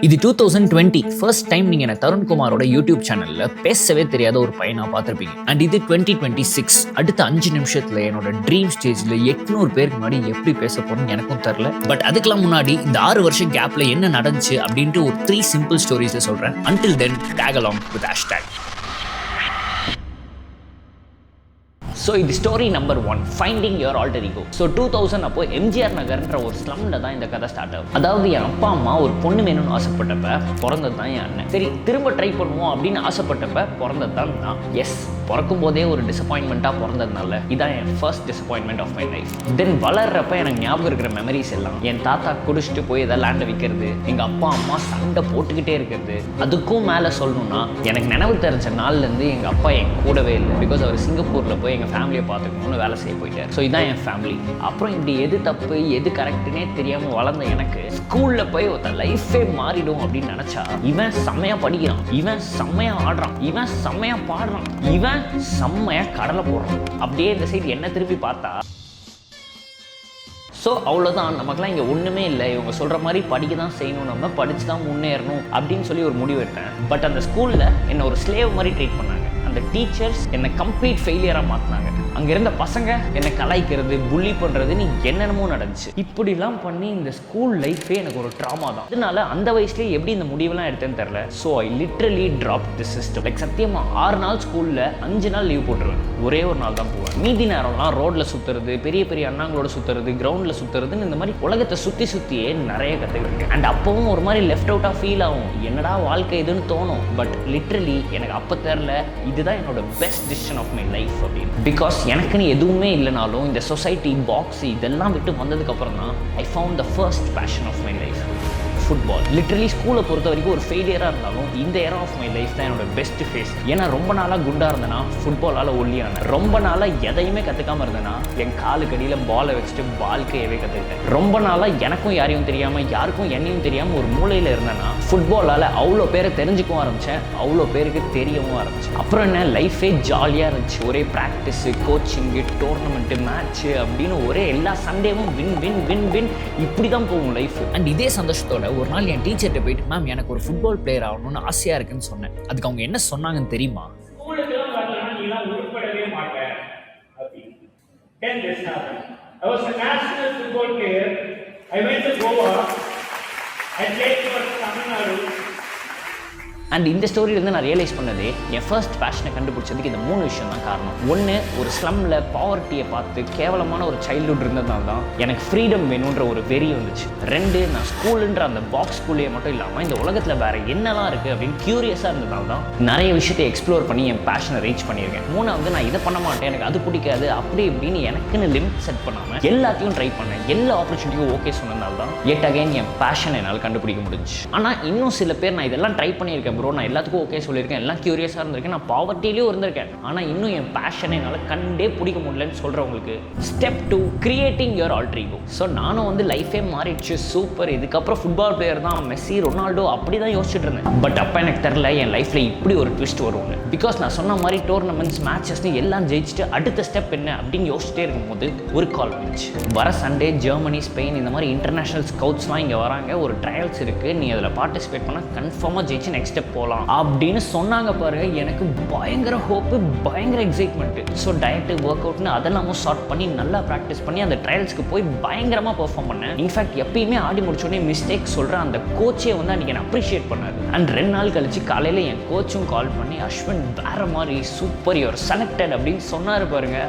இது 2020 first time நீங்க என்ன தருண்குமாரோட யூடியூப் சேனல்ல பேசவே தெரியாத ஒரு பையனா பார்த்திருப்பீங்க. அண்ட் இது 2026 அடுத்த 5 நிமிஷத்துல என்னோட ட்ரீம் ஸ்டேஜ்ல 800 பேருக்கு முன்னாடி எப்படி பேச போறேன்னு எனக்கும் தெரியல. பட் அதுக்கெல்லாம் முன்னாடி இந்த 6 வருஷம் கேப்ல என்ன நடந்துச்சு அப்படின்ட்டு ஒரு 3 சிம்பிள் ஸ்டோரிஸ்ல சொல்றேன். Until then, tag along with hashtag. So இது story number 1, finding your alter ego. So 2000 அப்போ எம்ஜிஆர் நகர்ன்ற ஒரு ஸ்லம்ல தான் இந்த கதை ஸ்டார்ட் ஆகும். அதாவது என் அப்பா அம்மா ஒரு பொண்ணு வேணும்னு ஆசைப்பட்டப்ப பிறந்தது தான் என் அண்ணன். சரி திரும்ப ட்ரை பண்ணுவோம் அப்படின்னு ஆசைப்பட்டப்ப பிறந்தது தான் நான். எஸ், பிறக்கும் போதே ஒரு டிசப்பாயின்மெண்ட்டாக பிறந்ததுனால இதான் என் first disappointment of my life. Then வளர்றப்ப எனக்கு ஞாபகம் இருக்கிற மெமரிஸ் எல்லாம் என் தாத்தா குடிச்சிட்டு போய் எதாவது லேண்டை விற்கிறது, எங்கள் அப்பா அம்மா சண்டை போட்டுக்கிட்டே இருக்கிறது. அதுக்கும் மேலே சொல்லணும்னா எனக்கு நினைவு தெரிஞ்ச நாள்லேருந்து எங்கள் அப்பா என் கூடவே இல்லை. பிகாஸ் அவர் சிங்கப்பூரில் போய் எங்கள் ஃபேமிலியை பார்த்துக்கணும்னு வேலை செய்ய போயிட்டார். ஸோ இதான் என் ஃபேமிலி. அப்புறம் இப்படி எது தப்பு எது கரெக்டுனே தெரியாமல் வளர்ந்த எனக்கு ஸ்கூலில் போய் ஒருத்தன் லைஃபே மாறிடும் அப்படின்னு நினச்சா, இவன் செம்மையாக படிக்கிறான், இவன் செம்மையாக ஆடுறான், இவன் செம்மையாக பாடுறான், இவன் செம்மையாக கடலை போடுறான், அப்படியே இந்த சைடு என்ன திருப்பி பார்த்தா ஸோ அவ்வளோதான், நமக்குலாம் இங்கே ஒன்றுமே இல்லை, இவங்க சொல்கிற மாதிரி படிக்க தான் செய்யணும், நம்ம படித்து தான் முன்னேறணும் அப்படின்னு சொல்லி ஒரு முடிவு எடுத்தேன். பட் அந்த ஸ்கூலில் என்னை ஒரு ஸ்லேவ் மாதிரி ட்ரீட் பண்ணாங்க. அந்த டீச்சர்ஸ் என்னை கம்ப்ளீட் ஃபெயிலியராக மாற்றினாங்க. அங்கே இருந்த பசங்க என்னை கலாய்க்கிறது, புள்ளி பண்ணுறதுன்னு என்னென்னமோ நடந்துச்சு. இப்படிலாம் பண்ணி இந்த ஸ்கூல் லைஃபே எனக்கு ஒரு ட்ராமா தான். அதனால அந்த வயசுலேயே எப்படி இந்த முடிவெல்லாம் எடுத்தேன்னு தெரில. So I literally drop the system. Like சத்தியமாக 6 நாள் ஸ்கூலில் 5 நாள் லீவ் போட்டுருவேன், ஒரே ஒரு நாள் தான் போவேன். மீதி நேரம்லாம் ரோட்டில் சுற்றுறது, பெரிய பெரிய அண்ணாங்களோட சுற்றுறது, கிரவுண்டில் சுற்றுறதுன்னு இந்த மாதிரி உலகத்தை சுற்றியே நிறைய கற்றுக்கிட்டேன். அண்ட் அப்பவும் ஒரு மாதிரி லெஃப்ட் அவுட்டாக ஃபீல் ஆகும், என்னடா வாழ்க்கை இதுன்னு தோணும். பட் லிட்ரலி எனக்கு அப்போ தெரில இதுதான் என்னோட best decision of my life அப்படின்னு. பிகாஸ் எனக்குன்னு எதுவுமே இல்லைனாலும் இந்த சொசைட்டி பாக்ஸ் இதெல்லாம் விட்டு வந்ததுக்கப்புறம் தான் I found the first passion of my life, football. Literally ஸ்கூலை பொறுத்த வரைக்கும் ஒரு ஃபெயிலியராக இருந்தாலும் இந்த ஏரா ஆஃப் மை லைஃப் தான் என்னோட பெஸ்ட் ஃபேஸ். ஏன்னா ரொம்ப நாளாக குண்டாக இருந்தேன்னா ஃபுட்பாலால் ஒல்லியான, ரொம்ப நாளாக எதையுமே கற்றுக்காமல் இருந்தேன்னா என் காலுக்கடியில் பாலை வச்சுட்டு வாழ்க்கையவே கற்றுக்கிட்டேன். ரொம்ப நாளாக எனக்கும் யாரையும் தெரியாமல் யாருக்கும் என்னையும் தெரியாமல் ஒரு மூலையில் இருந்தேன்னா ஃபுட்பாலால் அவ்வளோ பேரை தெரிஞ்சுக்கவும் ஆரம்பித்தேன், அவ்வளோ பேருக்கு தெரியவும் ஆரம்பித்தேன். அப்புறம் என்ன, லைஃபே ஜாலியாக இருந்துச்சு. ஒரே ப்ராக்டிஸு, கோச்சிங்கு, டோர்னமெண்ட்டு, மேட்ச்சு அப்படின்னு ஒரே எல்லா சண்டேவும் வின் வின் வின் வின் இப்படி தான் போகும் லைஃப். அண்ட் இதே சந்தோஷத்தோட ஒரு நாள் என் டீச்சர்கிட்ட போயிட்டு, மேம் எனக்கு ஒரு ஃபுட்பால் பிளேயர் ஆகணும்னு ஆசையாக இருக்குன்னு சொன்னேன். அதுக்கு அவங்க என்ன சொன்னாங்கன்னு தெரியுமா? அண்ட் இந்த ஸ்டோரியிலேருந்து நான் ரியலைஸ் பண்ணதே என் ஃபர்ஸ்ட் பேஷனை கண்டுபிடிச்சதுக்கு இந்த 3 விஷயம் தான் காரணம். 1, ஒரு ஸ்லம்மில் பாவர்ட்டியை பார்த்து கேவலமான ஒரு சைல்ட்ஹுட் இருந்ததுனால தான் எனக்கு ஃப்ரீடம் வேணுன்ற ஒரு வெறி வந்துச்சு. 2, நான் ஸ்கூலுன்ற அந்த பாக்ஸ் ஸ்கூல்லையே மட்டும் இல்லாமல் இந்த உலகத்தில் வேறு என்னெல்லாம் இருக்குது அப்படின்னு க்யூரியஸாக இருந்ததுனால தான் நிறைய விஷயத்தை எக்ஸ்ப்ளோர் பண்ணி என் பேஷனை ரீச் பண்ணியிருக்கேன். 3, நான் இதை பண்ண மாட்டேன், எனக்கு அது பிடிக்காது அப்படி இப்படின்னு எனக்குன்னு லிமிட் செட் பண்ணாமல் எல்லாத்தையும் ட்ரை பண்ணேன். எல்லா ஆப்பர்ச்சுனிட்டியும் ஓகே சொன்னதால தான் எட் அகைன் என் பேஷனை என்னால் கண்டுபிடிக்க முடிஞ்சு. ஆனால் இன்னும் சில பேர் நான் இதெல்லாம் ட்ரை பண்ணியிருக்கேன் ப்ரோ, நான் எல்லாத்துக்கும் ஓகே சொல்லியிருக்கேன், எல்லாம் க்யூரியஸாக இருந்திருக்கேன், நான் பாவர்ட்டிலையும் இருந்திருக்கேன், ஆனால் இன்னும் என் பேஷனை என்னால் கண்டே பிடிக்க முடியலன்னு சொல்கிறவங்களுக்கு step 2, creating your alter ego. So நானும் வந்து லைஃபே மாறிடுச்சு, சூப்பர், இதுக்கப்புறம் ஃபுட்பால் பிளேயர் தான், மெஸ்ஸி, ரொனால்டோ அப்படி தான் யோசிச்சுட்டு இருந்தேன். பட் அப்போ எனக்கு தெரில என் லைஃப்பில் இப்படி ஒரு ட்விஸ்ட் வரும்னு. பிகாஸ் நான் சொன்ன மாதிரி டோர்னமெண்ட்ஸ், மேட்சஸ்னு எல்லாம் ஜெயிச்சுட்டு அடுத்த ஸ்டெப் என்ன அப்படின்னு யோசிச்சுட்டே இருக்கும்போது ஒரு கால் வந்துச்சு. வர சண்டே ஜெர்மனி, ஸ்பெயின் இந்த மாதிரி இன்டர்நேஷனல் ஸ்கவுட்ஸ்லாம் இங்கே வராங்க, ஒரு ட்ரையல்ஸ் இருக்குது, நீ அதில் பார்ட்டிசிபேட் பண்ணால் கன்ஃபார்மாக ஜெயிச்சு நெக்ஸ்ட் ஸ்டெப் போகலாம் அப்படின்னு சொன்னாங்க பாருங்க. எனக்கு பயங்கர ஹோப்பு, பயங்கர எக்ஸைட்மெண்ட். ஸோ டயட்டு, ஒர்க் அவுட்னு அதெல்லாம் ஸ்டார்ட் பண்ணி நல்லா ப்ராக்டிஸ் பண்ணி அந்த ட்ரையல்ஸ்க்கு போய் பயங்கரமாக பெர்ஃபார்ம் பண்ணேன். இன்ஃபேக்ட் எப்பயுமே ஆடி முடிச்சோடனே மிஸ்டேக் சொல்கிற அந்த கோச்சே வந்து அன்றைக்கி என்ன அப்ரிஷியேட் பண்ணாரு. அண்ட் 2 நாள் கழிச்சு காலையில் என் கோச்சும் கால் பண்ணி, அஸ்வின் வேற மாதிரி சூப்பர், யுவர் செலக்டட் அப்படின்னு சொன்னார் பாருங்க.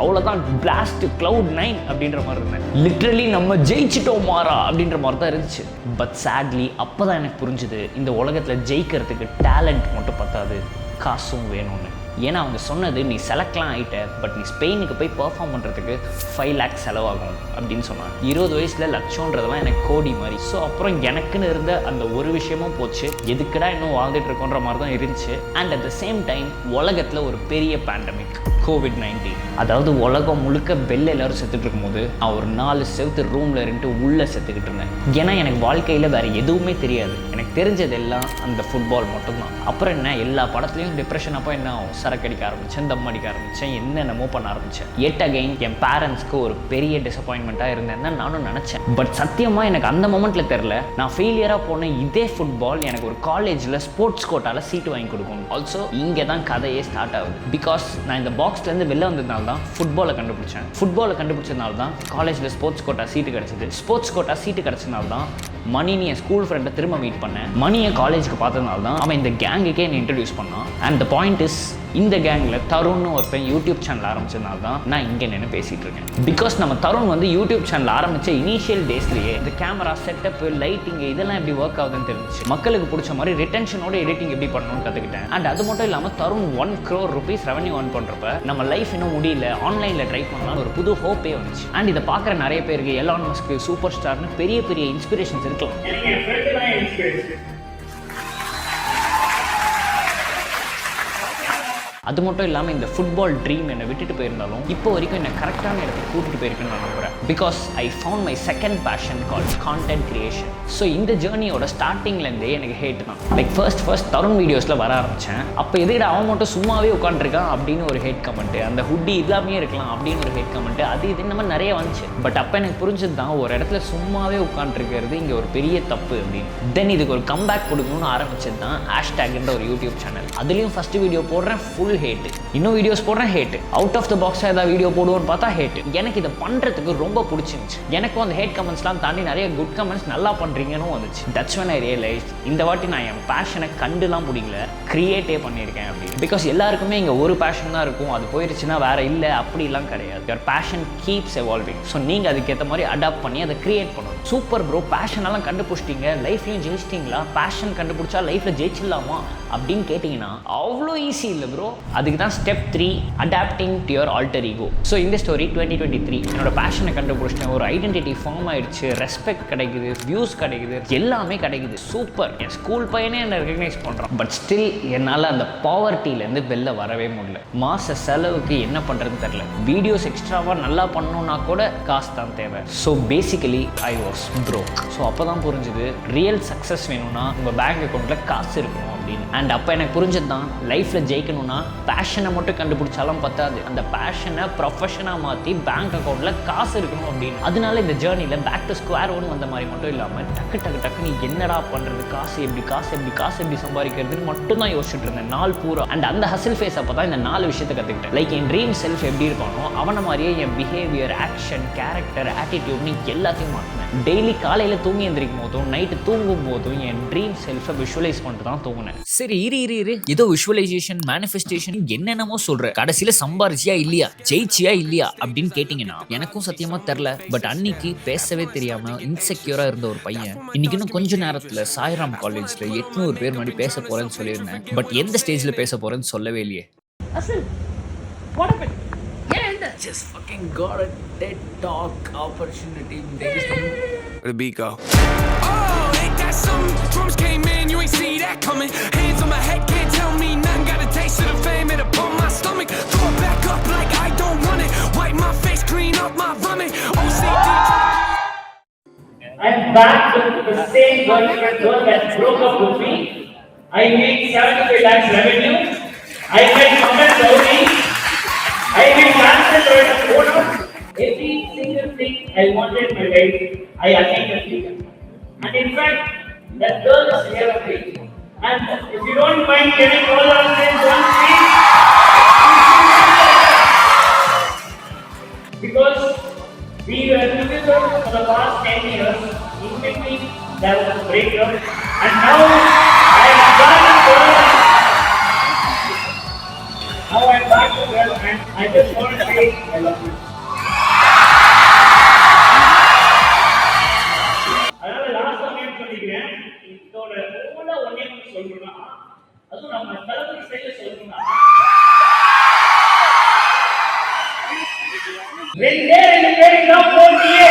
அவ்வளோதான், பிளாஸ்ட் cloud 9 அப்படின்ற மாதிரி இருந்தேன். லிட்ரலி நம்ம ஜெயிச்சிட்டோம் மாறா அப்படின்ற மாதிரி தான் இருந்துச்சு. பட் சேட்லி அப்போ தான் எனக்கு புரிஞ்சுது இந்த உலகத்தில் ஜெயிக்கிறதுக்கு டேலண்ட் மட்டும் பத்தாது, காசும் வேணும்னு. ஏன்னா அவங்க சொன்னது, நீ செலக்ட்லாம் ஆகிட்ட, பட் நீ ஸ்பெயினுக்கு போய் பெர்ஃபார்ம் பண்ணுறதுக்கு 5 lakhs செலவாகும் அப்படின்னு சொன்னாங்க. 20 வயசில் லட்சம்ன்றதெல்லாம் எனக்கு கோடி மாதிரி. ஸோ அப்புறம் எனக்குன்னு இருந்த அந்த ஒரு விஷயமும் போச்சு, எதுக்குடா இன்னும் வாழ்ந்துட்டு இருக்கோன்ற மாதிரி தான் இருந்துச்சு. And at the same time உலகத்தில் ஒரு பெரிய பேண்டமிக், COVID-19. அதாவது உலகம் முழுக்க வெளில எல்லாரும் செத்துட்டு இருக்கும்போது நான் ஒரு 4 செவத்து ரூமில் இருந்துட்டு உள்ளே செத்துக்கிட்டு இருந்தேன். ஏன்னா எனக்கு வாழ்க்கையில் வேறு எதுவுமே தெரியாது. எனக்கு தெரிஞ்சதெல்லாம் அந்த ஃபுட்பால் மட்டும்தான். அப்புறம் என்ன, எல்லா படத்துலையும் டிப்ரெஷன் அப்போ என்ன ஆகும், சரக்கு அடிக்க ஆரம்பித்தேன், தம் அடிக்க ஆரம்பித்தேன், என்னென்னமோ பண்ண ஆரம்பித்தேன். எட் அகைன் என் பேரண்ட்ஸ்க்கு ஒரு பெரிய டிசப்பாயின்மெண்ட்டாக இருந்தேன் நானும் நினச்சேன். பட் சத்தியமாக எனக்கு அந்த மொமெண்ட்டில் தெரில, நான் ஃபெயிலியராக போன இதே ஃபுட்பால் எனக்கு ஒரு காலேஜில் ஸ்போர்ட்ஸ் கோட்டாவில் சீட்டு வாங்கி கொடுக்கும். ஆல்சோ இங்கே தான் கதையே ஸ்டார்ட் ஆகுது. பிகாஸ் நான் இந்த பாக்ஸ்லேருந்து வெளில வந்ததுனால தான் ஃபுட்பாலை கண்டுபிடிச்சேன். ஃபுட்பாலை கண்டுபிடிச்சதுனால தான் காலேஜில் ஸ்போர்ட்ஸ் கோட்டா சீட்டு கிடச்சிது. ஸ்போர்ட்ஸ் கோட்டா சீட்டு கிடச்சதுனால தான் மணினி என் ஸ்கூல் ஃப்ரெண்டை திரும்ப மீட் பண்ணேன். மணியை காலேஜுக்கு பார்த்ததுனால தான் அவன் இந்த கேங்குக்கே என்னை இன்ட்ரடியூஸ் பண்ணான். அண்ட் த பாயிண்ட் இஸ், இந்த கேங்கில் தருண்னு ஒருத்தன் யூடியூப் சேனல் ஆரம்பிச்சதுனால தான் நான் இங்கே நின்று பேசிகிட்டு இருக்கேன். பிகாஸ் நம்ம தருண் வந்து யூடியூப் சேனல் ஆரம்பித்த இனிஷியல் டேஸ்லேயே இந்த கேமரா செட்டப்பு, லைட்டிங் இதெல்லாம் எப்படி ஒர்க் ஆகுதுன்னு தெரிஞ்சிச்சு. மக்களுக்கு பிடிச்ச மாதிரி ரிட்டென்ஷனோட எடிட்டிங் எப்படி பண்ணணும்னு கற்றுக்கிட்டேன். அண்ட் அது மட்டும் இல்லாமல் Tarun 1 crore rupees revenue earn பண்ணுறப்ப நம்ம லைஃப் இன்னும் முடியல, ஆன்லைனில் ட்ரை பண்ணலாம் ஒரு புது ஹோப்பே வந்துச்சு. அண்ட் இதை பார்க்குற நிறைய பேருக்கு எலான் மஸ்க், சூப்பர் ஸ்டார்னு பெரிய பெரிய இன்ஸ்பிரேஷன்ஸ் இருக்கலாம். அது மட்டும் இல்லாமல் இந்த ஃபுட்பால் ட்ரீம் என்னை விட்டுட்டு போயிருந்தாலும் இப்போ வரைக்கும் என்னை கரெக்டான இடத்துக்கு கூட்டிகிட்டு போயிருக்குன்னு நான் நம்புகிறேன். Because I found my second passion called content creation. So இந்த ஜேர்னியோட ஸ்டார்டிங்லேருந்தே எனக்கு ஹேட் தான். லைக் ஃபர்ஸ்ட் தருண் வீடியோஸில் வர ஆரம்பித்தேன். அப்போ எதுக்கிட்ட அவன் மட்டும் சும்மாவே உட்காந்துருக்கான் அப்படின்னு ஒரு ஹேட் கமெண்ட்டு, அந்த ஹுட்டி இல்லாமே இருக்கலாம் அப்படின்னு ஒரு ஹேட் கமெண்ட்டு, அது இது இந்த மாதிரி நிறைய வந்துச்சு. பட் அப்போ எனக்கு புரிஞ்சது தான், ஒரு இடத்துல சும்மாவே உட்காந்துருக்கிறது இங்கே ஒரு பெரிய தப்பு அப்படின்னு. தென் இதுக்கு ஒரு கம்பேக் கொடுக்கணும்னு ஆரம்பிச்சது தான் ஹேஷ்டேக்ன்ற ஒரு யூடியூப் சேனல். அதுலேயும் ஃபஸ்ட்டு வீடியோ போடுறேன், ஃபுல் ஹேட். இன்னும் வீடியோஸ் போடுறேன், ஹேட். அவுட் ஆஃப் த பாக்ஸாக ஏதாவது வீடியோ போடுவோன்னு பார்த்தா ஹேட். எனக்கு இதை பண்ணுறதுக்கு ரொம்ப பிடிச்சிருந்துச்சு. எனக்கும் அந்த ஹேட் கமெண்ட்ஸ்லாம் தாண்டி நிறைய குட் கமெண்ட்ஸ் நல்லா பண்ணுறீங்கன்னு வந்துச்சு. தட்ஸ் when I realized இந்த வாட்டி நான் என் பேஷனை கண்டுலாம் பிடிக்கல, கிரியேட்டே பண்ணியிருக்கேன் அப்படின்னு. பிகாஸ் எல்லாருக்குமே இங்கே ஒரு பேஷன் தான் இருக்கும், அது போயிருச்சுன்னா வேற இல்லை அப்படிலாம் கிடையாது. Your fashion keeps evolving. So நீங்கள் அதுக்கேற்ற மாதிரி அடாப்ட் பண்ணி அதை கிரியேட் பண்ணணும். சூப்பர் ப்ரோ, பேஷனெல்லாம் கண்டுபிடிச்சிட்டிங்க, லைஃப்லையும் ஜெயிச்சிட்டிங்களா, பேஷன் கண்டுபிடிச்சா லைஃப்பில் ஜெயிச்சிடலாமா அப்படின்னு கேட்டிங்கன்னா அவ்வளோ ஈஸி இல்லை ப்ரோ. அதுக்கு தான் step 3, adapting to your alter ego. So இந்த ஸ்டோரி 2023 என்னோட பேஷனை கண்டுபிடிச்சிட்டேன், ஒரு ஐடென்டிட்டி ஃபார்ம் ஆயிடுச்சு, ரெஸ்பெக்ட் கிடைக்குது, வியூஸ் கிடைக்குது, எல்லாமே கிடைக்குது, சூப்பர். என் ஸ்கூல் பையனே என்னை ரெகக்னைஸ் பண்ணுறான். பட் ஸ்டில் என்னால் அந்த பாவர்ட்டிலேருந்து வெளில வரவே முடியல. மாத செலவுக்கு என்ன பண்ணுறதுன்னு தெரில. வீடியோஸ் எக்ஸ்ட்ராவாக நல்லா பண்ணணுன்னா கூட காசு தான் தேவை. So basically I was broke. So அப்போ தான் புரிஞ்சுது, ரியல் சக்ஸஸ் வேணும்னா உங்கள் பேங்க் அக்கௌண்ட்டில் காசு இருக்கணும் அப்படின்னு. அண்ட் அப்போ எனக்கு புரிஞ்சது தான், லைஃப்பில் ஜெயிக்கணும்னா பேஷனை மட்டும் கண்டுபிடிச்சாலும் பத்தாது, அந்த பேஷனை ப்ரொஃபஷனாக மாற்றி பேங்க் அக்கௌண்ட்டில் காசு இருக்கணும் அப்படின்னு. அதனால இந்த ஜேர்னியில் பேக் டு ஸ்கொயர் ஒன் வந்த மாதிரி மட்டும் இல்லாமல் டக்கு நீ என்னடா பண்ணுறது, காசு எப்படி சம்பாதிக்கிறதுன்னு மட்டும் தான் யோசிச்சுட்டு இருந்தேன் நாள் பூரா. அண்ட் அந்த ஹசில் ஃபேஸ் அப்போ தான் இந்த 4 விஷயத்தை கற்றுக்கிட்டேன். லைக் என் ட்ரீம் செல்ஃப் எப்படி இருப்பானோ அவனை மாதிரியே என் பிஹேவியர், ஆக்ஷன், கேரக்டர், ஆட்டிடியூட்னு எல்லாத்தையும் மாற்றினேன். டெய்லி காலையில் தூங்கி எந்திரிக்கும் போதும் நைட்டு தூங்கும் போதும் என் ட்ரீம் செல்ஃபை விஷுவலைஸ் பண்ணிட்டு தான் தூங்கினேன். சரி இரு ஏதோ விஷுவலைசேஷன், மேனிஃபெஸ்டேஷன் என்னென்னமோ சொல்ற, கடைசியில சம்பாரிச்சியா இல்லையா, ஜெயிச்சியா இல்லையா அப்படின்னு கேட்டீங்கன்னா எனக்கும் சத்தியமா தெரியல. பட் அன்னைக்கு பேசவே தெரியாம இன்செக்யூரா இருந்த ஒரு பையன் இன்னைக்கு இன்னும் கொஞ்ச நேரத்துல சாய்ராம் காலேஜ்ல 800 பேர் முன்னாடி பேச போறேன்னு சொல்லியிருந்தேன். பட் எந்த ஸ்டேஜ்ல பேச போறேன்னு சொல்லவே இல்லையே. Just fucking got a TED Talk opportunity. Where the beat go? Oh, ain't that something? Drums came in, you ain't see that coming. Hands on my head, can't tell me nothing. Got a taste of the fame, it'll pump my stomach. Throw it back up like I don't want it. Wipe my face, clean up my vomit. OCD. I'm back with the same girl that broke up with me. I made 75 lakhs revenue. I made Mohammed Saudi. I made master a photo. Every single thing I wanted in my life, I attained it. And in fact, that girl is here with me. And if you don't mind, can I call her name once, please? Because we were together for the past 10 years. In between, there was a breakup. And now, I am back to her. Now I am back to her and I just want to say, I love you. அதனால last time சொல்லிக்கிறேன், இதோட ஓல ஒண்ணே சொல்லணும்னா, அதுவும் நம்ம தளபதி ஸ்டைல்ல சொல்லணும்னா, ரெண்டு பேர் தான் போட்டியே.